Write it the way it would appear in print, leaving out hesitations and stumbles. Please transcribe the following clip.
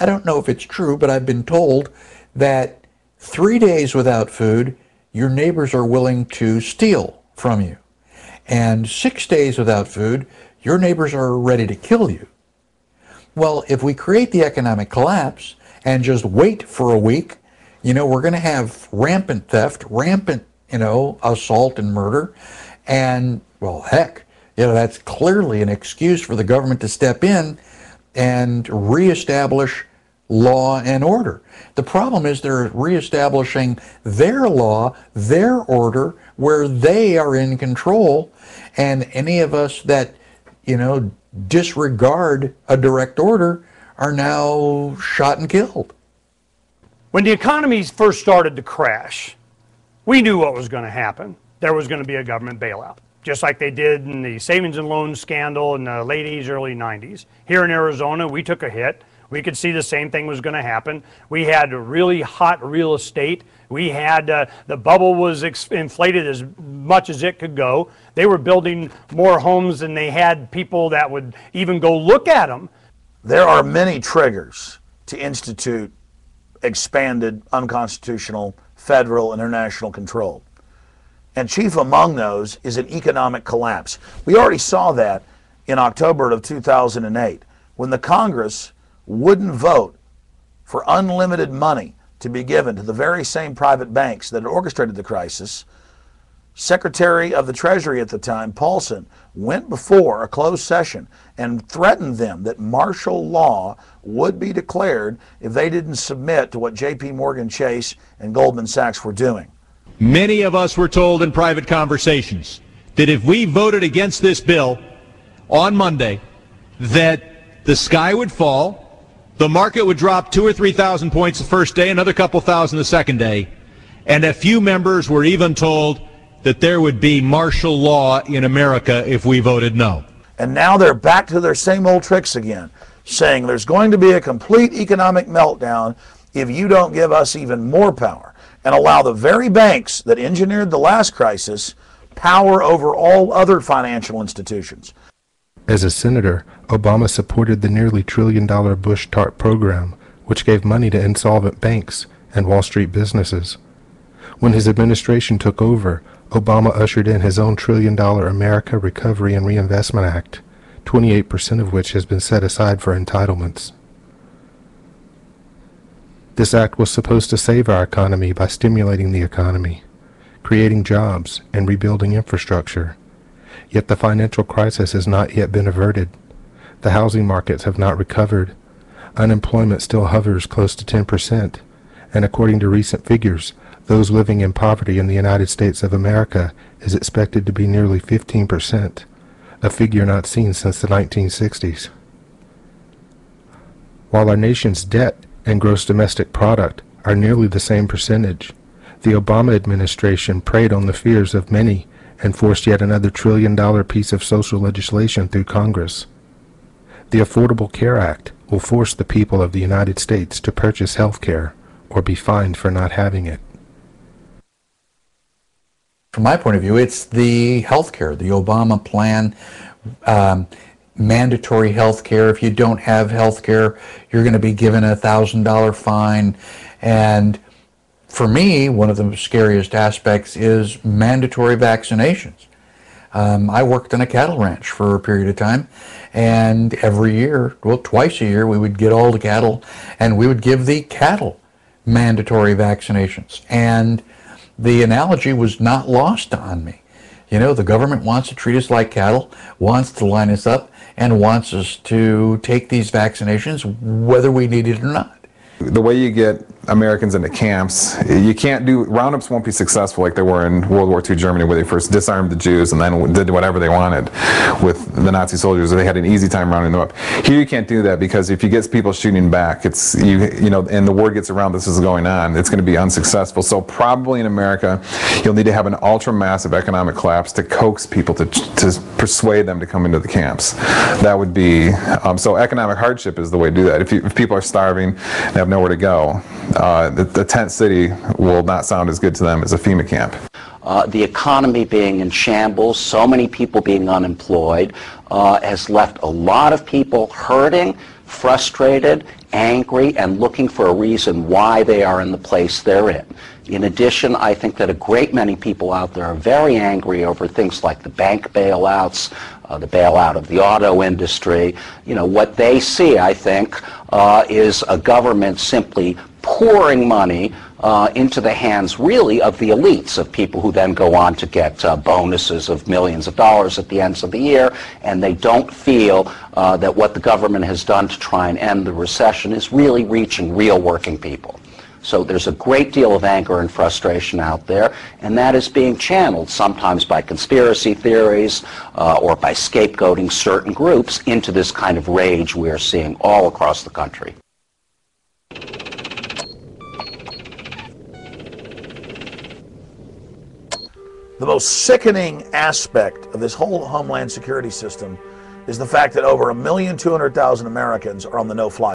I don't know if it's true, but I've been told that 3 days without food, your neighbors are willing to steal from you. And 6 days without food, your neighbors are ready to kill you. Well, if we create the economic collapse and just wait for a week, we're going to have rampant theft, rampant, assault and murder. And, well, heck, that's clearly an excuse for the government to step in and reestablish law and order. The problem is they're reestablishing their law, their order, where they are in control, and any of us that, disregard a direct order are now shot and killed. When the economy first started to crash, we knew what was going to happen. There was going to be a government bailout, just like they did in the savings and loan scandal in the late 80s, early 90s. Here in Arizona, we took a hit. We could see the same thing was going to happen. We had really hot real estate. We had, the bubble was inflated as much as it could go. They were building more homes than they had people that would even go look at them. There are many triggers to institute expanded, unconstitutional, federal and international control. And chief among those is an economic collapse. We already saw that in October of 2008, when the Congress wouldn't vote for unlimited money to be given to the very same private banks that had orchestrated the crisis. Secretary of the Treasury at the time, Paulson, went before a closed session and threatened them that martial law would be declared if they didn't submit to what J.P. Morgan Chase and Goldman Sachs were doing. Many of us were told in private conversations that if we voted against this bill on Monday, that the sky would fall, the market would drop 2,000 or 3,000 points the first day, another couple thousand the second day, and a few members were even told that there would be martial law in America if we voted no. And now they're back to their same old tricks again, saying there's going to be a complete economic meltdown if you don't give us even more power and allow the very banks that engineered the last crisis power over all other financial institutions. As a senator, Obama supported the nearly $1 trillion Bush TARP program, which gave money to insolvent banks and Wall Street businesses. When his administration took over, Obama ushered in his own $1 trillion America Recovery and Reinvestment Act, 28% of which has been set aside for entitlements. This act was supposed to save our economy by stimulating the economy, creating jobs, and rebuilding infrastructure. Yet the financial crisis has not yet been averted. The housing markets have not recovered. Unemployment still hovers close to 10%, and according to recent figures, those living in poverty in the United States of America is expected to be nearly 15%, a figure not seen since the 1960s. While our nation's debt and gross domestic product are nearly the same percentage, the Obama administration preyed on the fears of many and forced yet another $1 trillion piece of social legislation through Congress. The Affordable Care Act will force the people of the United States to purchase health care or be fined for not having it. From my point of view, it's the health care, the Obama plan, mandatory health care. If you don't have health care, you're going to be given a $1,000 fine. And for me, one of the scariest aspects is mandatory vaccinations. I worked on a cattle ranch for a period of time, and every year, well, twice a year, we would get all the cattle, and we would give the cattle mandatory vaccinations. And the analogy was not lost on me. The government wants to treat us like cattle, wants to line us up, and wants us to take these vaccinations whether we need it or not. The way you get Americans into camps, you can't do, roundups won't be successful like they were in World War II Germany, where they first disarmed the Jews and then did whatever they wanted with the Nazi soldiers. They had an easy time rounding them up. Here you can't do that, because if you get people shooting back, it's, and the word gets around this is going on, it's going to be unsuccessful. So probably in America, you'll need to have an ultra-massive economic collapse to coax people to persuade them to come into the camps. That would be, so economic hardship is the way to do that. If people are starving and have nowhere to go, the tent city will not sound as good to them as a FEMA camp. The economy being in shambles, so many people being unemployed, has left a lot of people hurting frustrated, angry, and looking for a reason why they are in the place they're in. In addition, I think that a great many people out there are very angry over things like the bank bailouts, the bailout of the auto industry. You know, what they see, I think, is a government simply pouring money into the hands, really, of the elites, of people who then go on to get bonuses of millions of dollars at the ends of the year, and they don't feel that what the government has done to try and end the recession is really reaching real working people. So there's a great deal of anger and frustration out there, and that is being channeled sometimes by conspiracy theories or by scapegoating certain groups into this kind of rage we're seeing all across the country. The most sickening aspect of this whole Homeland Security system is the fact that over 1,200,000 Americans are on the no-fly